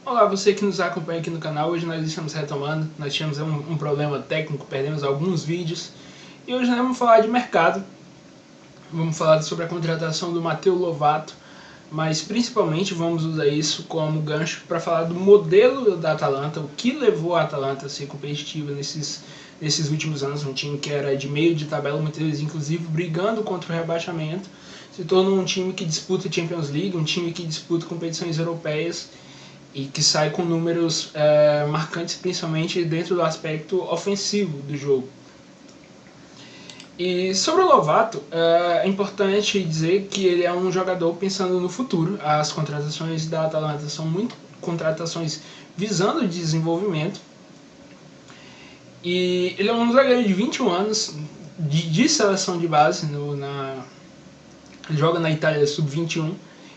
Olá, você que nos acompanha aqui no canal. Hoje nós estamos retomando, nós tivemos um problema técnico, perdemos alguns vídeos e hoje nós vamos falar de mercado, vamos falar sobre a contratação do Matteo Lovato, mas principalmente vamos usar isso como gancho para falar do modelo da Atalanta, o que levou a Atalanta a ser competitiva nesses últimos anos. Um time que era de meio de tabela, muitas vezes inclusive brigando contra o rebaixamento, se tornou um time que disputa Champions League, um time que disputa competições europeias e que sai com números marcantes, principalmente dentro do aspecto ofensivo do jogo. E sobre o Lovato, é importante dizer que ele é um jogador pensando no futuro. As contratações da Atalanta são muito contratações visando desenvolvimento. E ele é um zagueiro de 21 anos, de seleção de base, ele joga na Itália sub-21.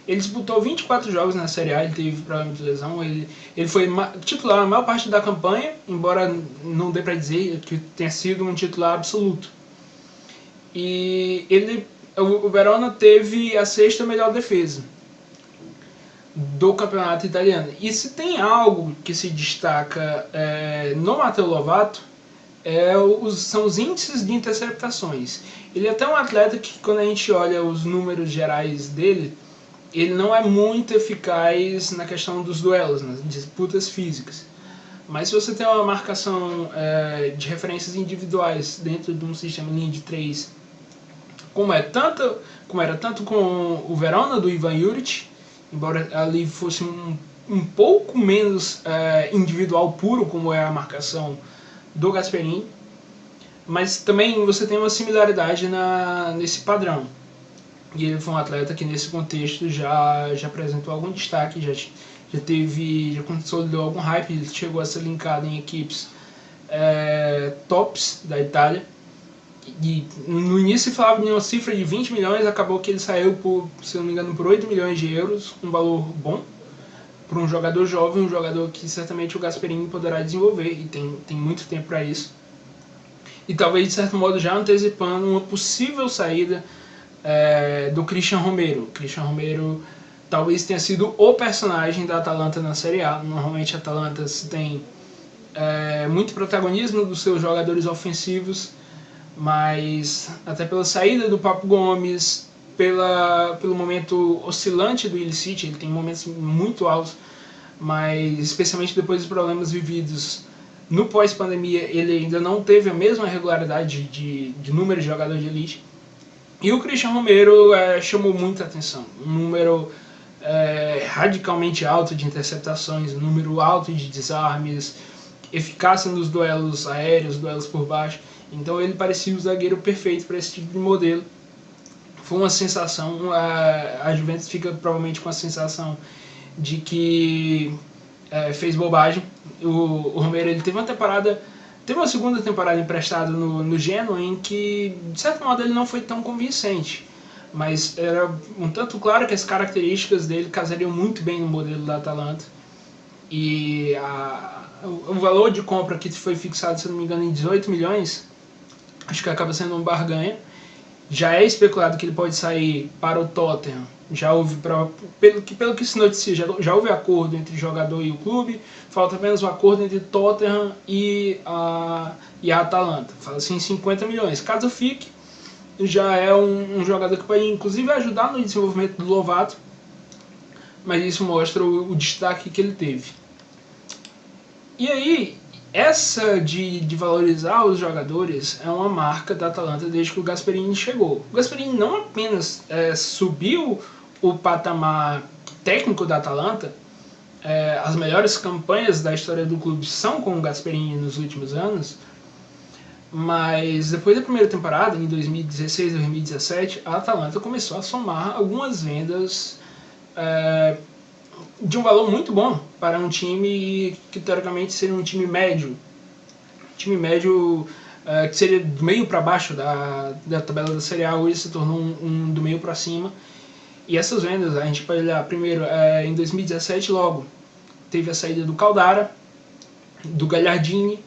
Ele disputou 24 jogos na Série A, ele teve problema de lesão, ele foi titular na maior parte da campanha, embora não dê para dizer que tenha sido um titular absoluto. E o Verona teve a 6ª melhor defesa do campeonato italiano. E se tem algo que se destaca no Matteo Lovato, são os índices de interceptações. Ele é até um atleta que, quando a gente olha os números gerais dele, ele não é muito eficaz na questão dos duelos, nas disputas físicas. Mas se você tem uma marcação de referências individuais dentro de um sistema linha de 3, como era tanto com o Verona do Ivan Juric, embora ali fosse um pouco menos individual puro, como é a marcação do Gasperini, mas também você tem uma similaridade nesse padrão. E ele foi um atleta que nesse contexto já apresentou algum destaque, já consolidou algum hype, ele chegou a ser linkado em equipes tops da Itália. E no início se falava de uma cifra de 20 milhões, acabou que ele saiu se não me engano, por 8 milhões de euros, um valor bom para um jogador jovem, um jogador que certamente o Gasperini poderá desenvolver, e tem muito tempo para isso. E talvez, de certo modo, já antecipando uma possível saída do Christian Romero. Christian Romero talvez tenha sido o personagem da Atalanta na Série A. Normalmente a Atalanta tem muito protagonismo dos seus jogadores ofensivos, mas até pela saída do Papo Gomes, pelo momento oscilante do Ilicic, ele tem momentos muito altos, mas especialmente depois dos problemas vividos no pós-pandemia, ele ainda não teve a mesma regularidade de número de jogador de elite. E o Christian Romero chamou muita atenção. Um número radicalmente alto de interceptações, um número alto de desarmes, eficácia nos duelos aéreos, duelos por baixo. Então ele parecia o zagueiro perfeito para esse tipo de modelo. Foi uma sensação, a Juventus fica provavelmente com a sensação de que fez bobagem. O Romero ele teve uma segunda temporada emprestada no Genoa, em que, de certo modo, ele não foi tão convincente. Mas era um tanto claro que as características dele casariam muito bem no modelo da Atalanta. E o valor de compra que foi fixado, se não me engano, em 18 milhões, acho que acaba sendo um barganha. Já é especulado que ele pode sair para o Tottenham. Já houve, pelo que se noticia, já houve acordo entre o jogador e o clube. Falta apenas o acordo entre Tottenham e a Atalanta. Fala-se em 50 milhões. Caso fique, já é um jogador que pode inclusive ajudar no desenvolvimento do Lovato. Mas isso mostra o destaque que ele teve. E aí, essa de valorizar os jogadores é uma marca da Atalanta desde que o Gasperini chegou. O Gasperini não apenas subiu o patamar técnico da Atalanta, as melhores campanhas da história do clube são com o Gasperini nos últimos anos, mas depois da primeira temporada, em 2016 e 2017, a Atalanta começou a somar algumas vendas de um valor muito bom para um time que teoricamente seria um time médio. Que seria do meio para baixo da tabela da Série A, hoje se tornou um do meio para cima. E essas vendas, a gente pode olhar primeiro, em 2017 logo, teve a saída do Caldara, do Gagliardini,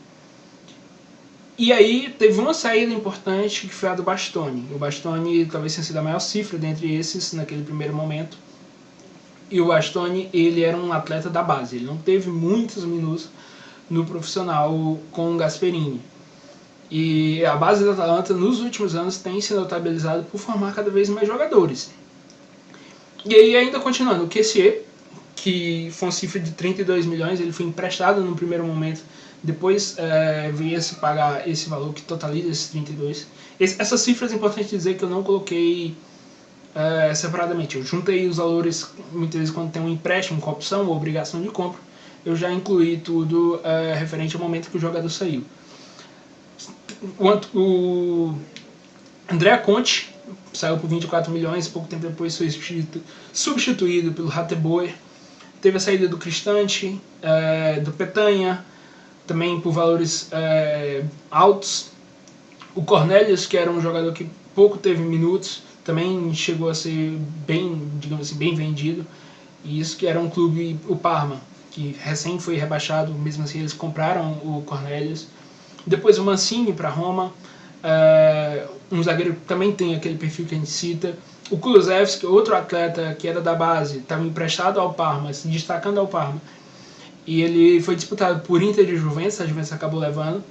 e aí teve uma saída importante que foi a do Bastoni. O Bastoni talvez tenha sido a maior cifra dentre esses naquele primeiro momento. E o Bastoni, ele era um atleta da base, ele não teve muitos minutos no profissional com o Gasperini. E a base da Atalanta nos últimos anos tem se notabilizado por formar cada vez mais jogadores. E aí, ainda continuando, o Kessié, que foi uma cifra de 32 milhões, ele foi emprestado no primeiro momento, depois veio se pagar esse valor que totaliza esses 32. Essas cifras é importante dizer que eu não coloquei separadamente, eu juntei os valores, muitas vezes quando tem um empréstimo com opção ou obrigação de compra, eu já incluí tudo referente ao momento que o jogador saiu. O Andrea Conte saiu por 24 milhões, pouco tempo depois foi substituído pelo Hateboer. Teve a saída do Cristante, do Petanha, também por valores altos. O Cornelius, que era um jogador que pouco teve minutos, também chegou a ser bem, digamos assim, bem vendido. E isso que era um clube, o Parma, que recém foi rebaixado, mesmo assim eles compraram o Cornelius. Depois o Mancini para Roma, um zagueiro que também tem aquele perfil que a gente cita. O Kulusevski, outro atleta que era da base, estava emprestado ao Parma, se destacando ao Parma. E ele foi disputado por Inter e Juventus, a Juventus acabou levando.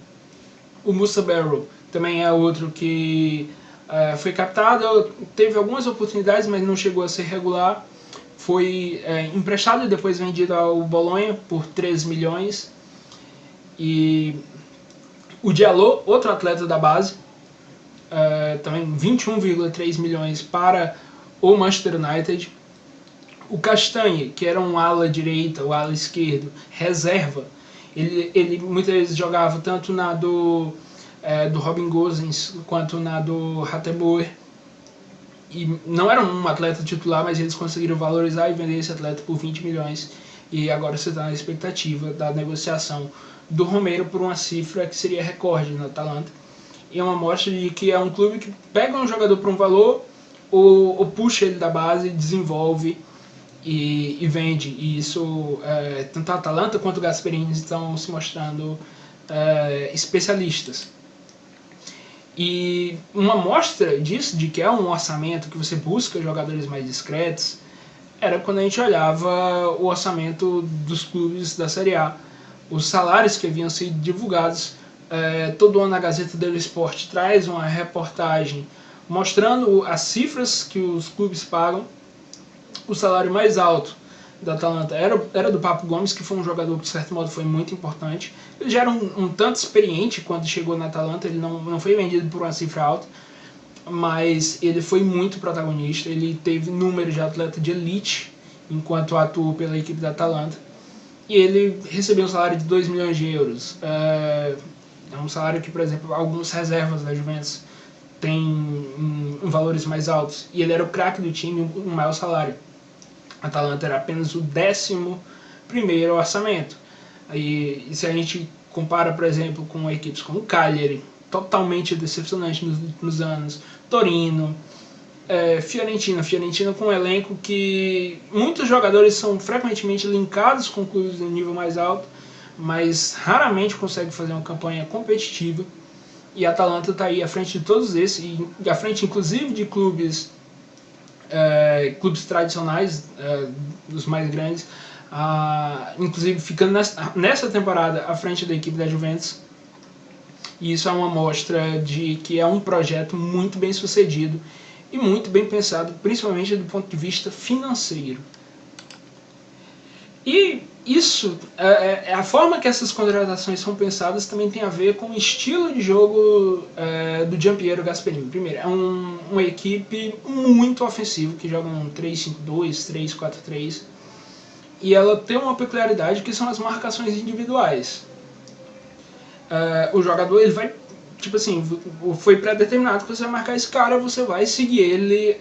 O Musa Barrow também é outro que foi captado, teve algumas oportunidades, mas não chegou a ser regular. Foi emprestado e depois vendido ao Bolonha por 3 milhões. E o Diallo, outro atleta da base, também 21,3 milhões para o Manchester United. O Castanhe, que era um ala direita, o ala esquerdo, reserva, ele muitas vezes jogava tanto na do Robin Gosens quanto na do Hateboer. E não era um atleta titular, mas eles conseguiram valorizar e vender esse atleta por 20 milhões. E agora você está na expectativa da negociação do Romero por uma cifra que seria recorde na Atalanta. E é uma amostra de que é um clube que pega um jogador por um valor ou puxa ele da base, desenvolve e vende. E isso, tanto a Atalanta quanto o Gasperini estão se mostrando especialistas. E uma amostra disso, de que é um orçamento que você busca jogadores mais discretos, era quando a gente olhava o orçamento dos clubes da Série A. Os salários que haviam sido divulgados, todo ano a Gazeta dello Sport traz uma reportagem mostrando as cifras que os clubes pagam. O salário mais alto da Atalanta era do Papo Gomes, que foi um jogador que de certo modo foi muito importante. Ele já era um tanto experiente quando chegou na Atalanta, ele não foi vendido por uma cifra alta, mas ele foi muito protagonista, ele teve números de atleta de elite enquanto atuou pela equipe da Atalanta. E ele recebeu um salário de 2 milhões de euros. É um salário que, por exemplo, algumas reservas da Juventus têm em valores mais altos. E ele era o craque do time, um maior salário. A Atalanta era apenas o 11º orçamento. E se a gente compara, por exemplo, com equipes como o Cagliari, totalmente decepcionante nos últimos anos, Torino, Fiorentina com um elenco que muitos jogadores são frequentemente linkados com clubes de nível mais alto, mas raramente consegue fazer uma campanha competitiva. E a Atalanta está aí à frente de todos esses, e à frente inclusive de clubes tradicionais, dos mais grandes, inclusive ficando nessa temporada à frente da equipe da Juventus. E isso é uma amostra de que é um projeto muito bem sucedido e muito bem pensado, principalmente do ponto de vista financeiro. E isso, a forma que essas contratações são pensadas também tem a ver com o estilo de jogo do Giampiero Gasperini. Primeiro, é uma equipe muito ofensiva, que joga um 3-5-2, 3-4-3, e ela tem uma peculiaridade que são as marcações individuais. O jogador, ele vai, tipo assim, foi pré-determinado que você vai marcar esse cara, você vai seguir ele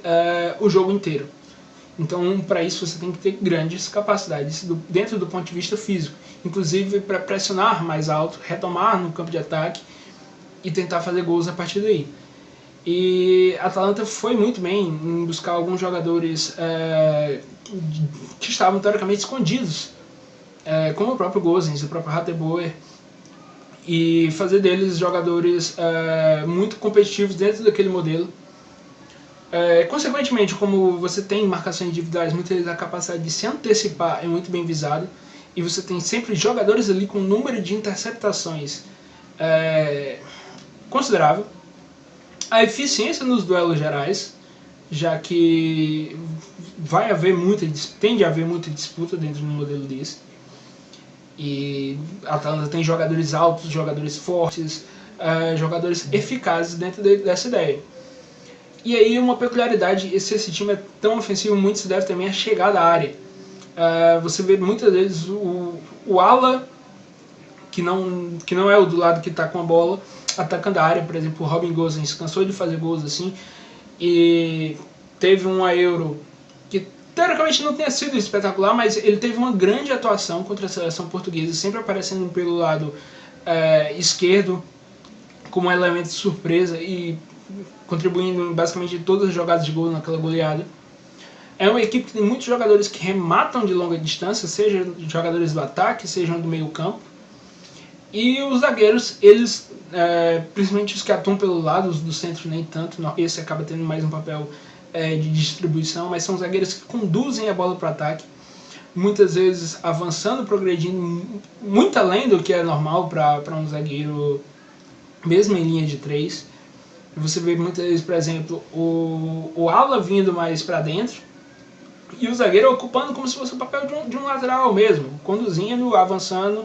o jogo inteiro. Então, para isso, você tem que ter grandes capacidades dentro do ponto de vista físico. Inclusive para pressionar mais alto, retomar no campo de ataque e tentar fazer gols a partir daí. E a Atalanta foi muito bem em buscar alguns jogadores que estavam teoricamente escondidos, como o próprio Gosens, o próprio Hateboer, e fazer deles jogadores muito competitivos dentro daquele modelo. Consequentemente, como você tem marcações individuais, muitas vezes a capacidade de se antecipar é muito bem visada, e você tem sempre jogadores ali com um número de interceptações considerável. A eficiência nos duelos gerais, já que tende a haver muita disputa dentro de um modelo desse. E a Atalanta tem jogadores altos, jogadores fortes, jogadores eficazes dentro dessa ideia. E aí uma peculiaridade, se esse time é tão ofensivo, muito se deve também à chegada à área. Você vê muitas vezes o ala, que não é o do lado que está com a bola, atacando a área. Por exemplo, o Robin Gosens cansou de fazer gols assim, e teve uma Euro que teoricamente não tenha sido espetacular, mas ele teve uma grande atuação contra a seleção portuguesa, sempre aparecendo pelo lado esquerdo como um elemento de surpresa e contribuindo em basicamente todas as jogadas de gol naquela goleada. É uma equipe que tem muitos jogadores que rematam de longa distância, seja jogadores do ataque, sejam do meio campo. E os zagueiros, eles, principalmente os que atuam pelo lado, os do centro nem tanto, esse acaba tendo mais um papel de distribuição, mas são zagueiros que conduzem a bola para o ataque, muitas vezes avançando, progredindo muito além do que é normal para um zagueiro, mesmo em linha de 3. Você vê muitas vezes, por exemplo, o ala vindo mais para dentro e o zagueiro ocupando como se fosse o papel de um lateral mesmo, conduzindo, avançando.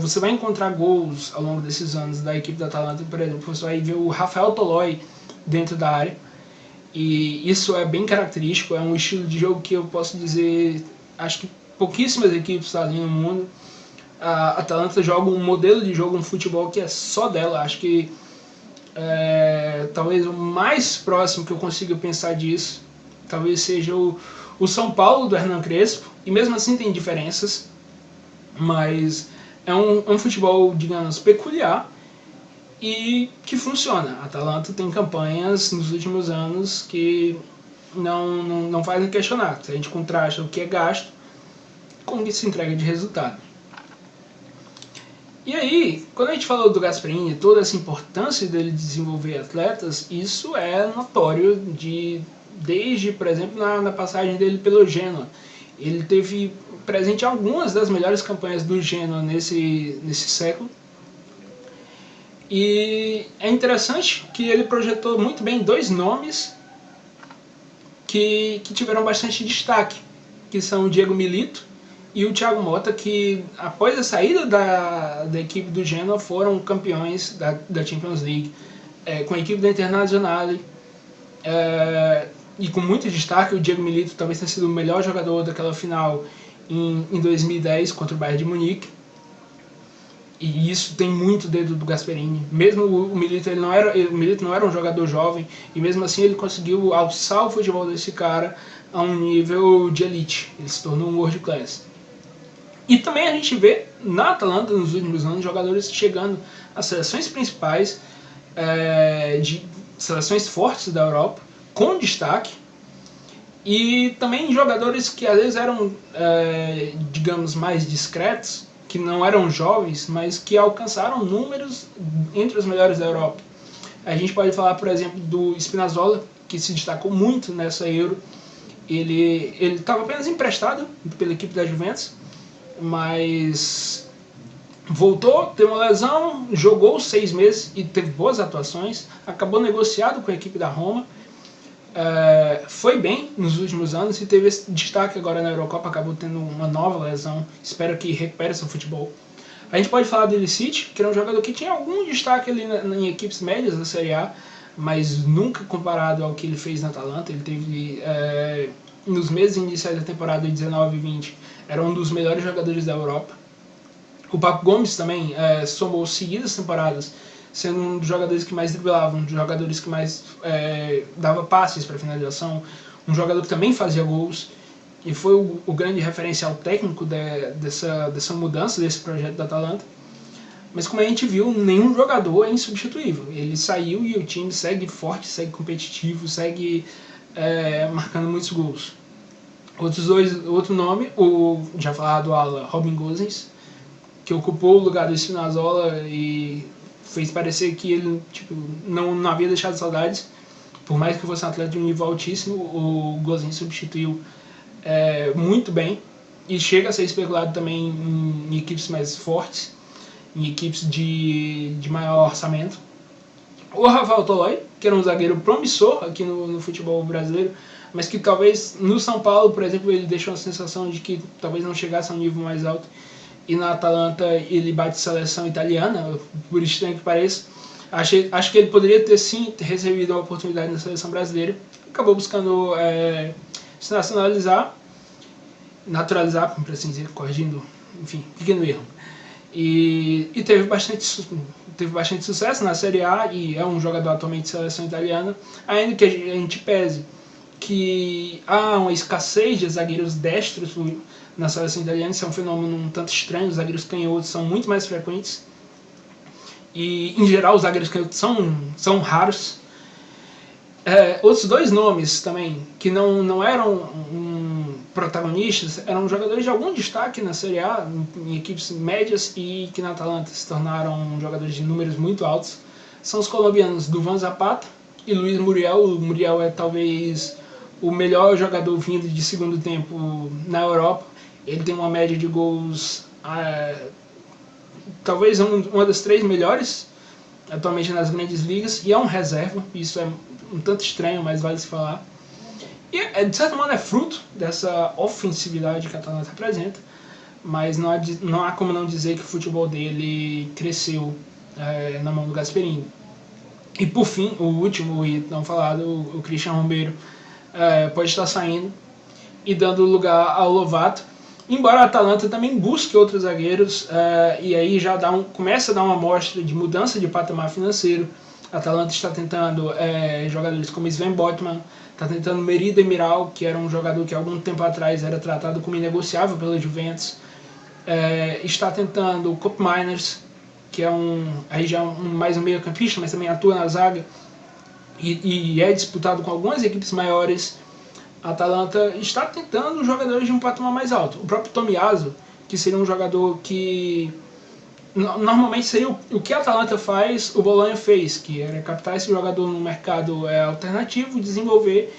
Você vai encontrar gols ao longo desses anos da equipe da Atalanta, por exemplo, você vai ver o Rafael Toloi dentro da área, e isso é bem característico, é um estilo de jogo que eu posso dizer, acho que pouquíssimas equipes fazem no mundo. A Atalanta joga um modelo de jogo, um futebol que é só dela. Acho que talvez o mais próximo que eu consiga pensar disso talvez seja o São Paulo do Hernan Crespo, e mesmo assim tem diferenças, mas é um futebol, digamos, peculiar e que funciona. A Atalanta tem campanhas nos últimos anos que não fazem questionar. Se a gente contrasta o que é gasto com o que se entrega de resultado. E aí, quando a gente falou do Gasperini, toda essa importância dele desenvolver atletas, isso é notório desde, por exemplo, na passagem dele pelo Genoa. Ele teve presente algumas das melhores campanhas do Genoa nesse século. E é interessante que ele projetou muito bem dois nomes que tiveram bastante destaque, que são o Diego Milito e o Thiago Motta, que após a saída da equipe do Genoa foram campeões da Champions League, com a equipe da Internazionale, e com muito destaque. O Diego Milito talvez tenha sido o melhor jogador daquela final em 2010 contra o Bayern de Munique, e isso tem muito dedo do Gasperini. Mesmo o Milito, o Milito não era um jogador jovem, e mesmo assim ele conseguiu alçar o futebol desse cara a um nível de elite. Ele se tornou um world class. E também a gente vê na Atalanta nos últimos anos jogadores chegando às seleções principais, de seleções fortes da Europa, com destaque, e também jogadores que às vezes eram, digamos, mais discretos, que não eram jovens, mas que alcançaram números entre os melhores da Europa. A gente pode falar, por exemplo, do Spinazzola, que se destacou muito nessa Euro. Ele estava apenas emprestado pela equipe da Juventus, mas voltou, teve uma lesão, jogou 6 meses e teve boas atuações, acabou negociado com a equipe da Roma, foi bem nos últimos anos e teve esse destaque agora na Eurocopa, acabou tendo uma nova lesão, espero que recupere seu futebol. A gente pode falar do Ilicic, que era um jogador que tinha algum destaque ali em equipes médias da Série A, mas nunca comparado ao que ele fez na Atalanta. Ele teve, nos meses iniciais da temporada de 19 e 20, era um dos melhores jogadores da Europa. O Papo Gomes também somou seguidas temporadas, sendo um dos jogadores que mais driblava, um dos jogadores que mais dava passes para finalização, um jogador que também fazia gols, e foi o grande referencial técnico dessa mudança, desse projeto da Atalanta. Mas como a gente viu, nenhum jogador é insubstituível. Ele saiu e o time segue forte, segue competitivo, segue marcando muitos gols. Outro nome, o já falado ala Robin Gosens, que ocupou o lugar do Spinazzola e fez parecer que ele não havia deixado saudades, por mais que fosse um atleta de um nível altíssimo, o Gosens substituiu muito bem, e chega a ser especulado também em equipes mais fortes, em equipes de maior orçamento. O Rafael Tolói, que era um zagueiro promissor aqui no futebol brasileiro, mas que talvez no São Paulo, por exemplo, ele deixou a sensação de que talvez não chegasse a um nível mais alto, e na Atalanta ele bate seleção italiana, por estranho que pareça. Acho que ele poderia ter sim recebido uma oportunidade na seleção brasileira, acabou buscando se naturalizar, por assim dizer, corrigindo, enfim, pequeno erro. E teve bastante sucesso na Série A e é um jogador atualmente de seleção italiana, ainda que a gente pese que há uma escassez de zagueiros destros na seleção italiana. Isso é um fenômeno um tanto estranho. Os zagueiros canhotos são muito mais frequentes e, em geral, os zagueiros canhotos são raros. Outros dois nomes também que não eram protagonistas, eram jogadores de algum destaque na Série A, em equipes médias, e que na Atalanta se tornaram jogadores de números muito altos. São os colombianos Duván Zapata e Luis Muriel. O Muriel é talvez o melhor jogador vindo de segundo tempo na Europa. Ele tem uma média de gols, talvez uma das 3 melhores atualmente nas grandes ligas, e é um reserva. Isso é um tanto estranho, mas vale se falar. E, de certa maneira, é fruto dessa ofensividade que a Atalanta apresenta, mas não há como não dizer que o futebol dele cresceu na mão do Gasperini. E, por fim, o último e não falado, o Christian Romero, pode estar saindo e dando lugar ao Lovato, embora a Atalanta também busque outros zagueiros, e aí já começa a dar uma amostra de mudança de patamar financeiro. A Atalanta está tentando jogadores como Sven Botman, está tentando Merih Demiral, que era um jogador que algum tempo atrás era tratado como inegociável pela Juventus. Está tentando o Koopmeiners, que aí já mais um meio campista, mas também atua na zaga, e é disputado com algumas equipes maiores. A Atalanta está tentando jogadores de um patamar mais alto. O próprio Tomiyasu, que seria um jogador que normalmente seria o que a Atalanta faz, o Bologna fez, que era captar esse jogador no mercado alternativo, desenvolver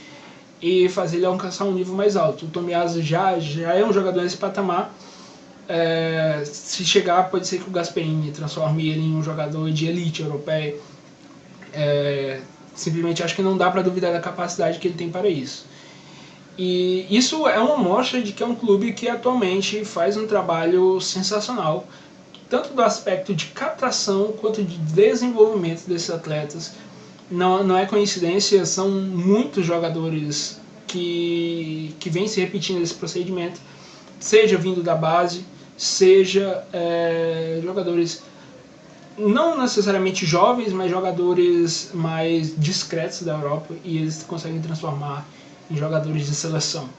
e fazer ele alcançar um nível mais alto. O Tomiyasu já é um jogador nesse patamar. Se chegar, pode ser que o Gasperini transforme ele em um jogador de elite europeia. Simplesmente acho que não dá para duvidar da capacidade que ele tem para isso. E isso é uma mostra de que é um clube que atualmente faz um trabalho sensacional, tanto do aspecto de captação quanto de desenvolvimento desses atletas. Não é coincidência, são muitos jogadores que vêm se repetindo esse procedimento, seja vindo da base, seja jogadores não necessariamente jovens, mas jogadores mais discretos da Europa, e eles conseguem transformar em jogadores de seleção.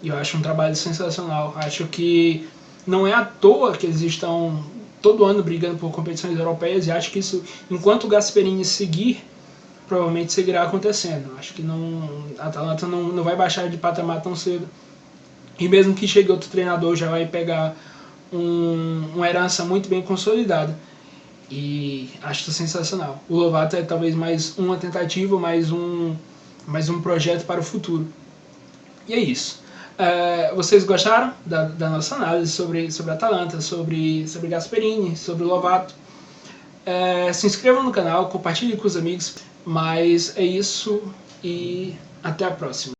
E eu acho um trabalho sensacional. Acho que não é à toa que eles estão todo ano brigando por competições europeias, e acho que isso, enquanto o Gasperini seguir, provavelmente seguirá acontecendo. Acho que a Atalanta não vai baixar de patamar tão cedo, e mesmo que chegue outro treinador, já vai pegar uma herança muito bem consolidada, e acho isso sensacional. O Lovato é talvez mais uma tentativa, mais um projeto para o futuro. E é isso. Vocês gostaram da nossa análise sobre a Atalanta, sobre Gasperini, sobre o Lovato? Se inscrevam no canal, compartilhem com os amigos, mas é isso e até a próxima.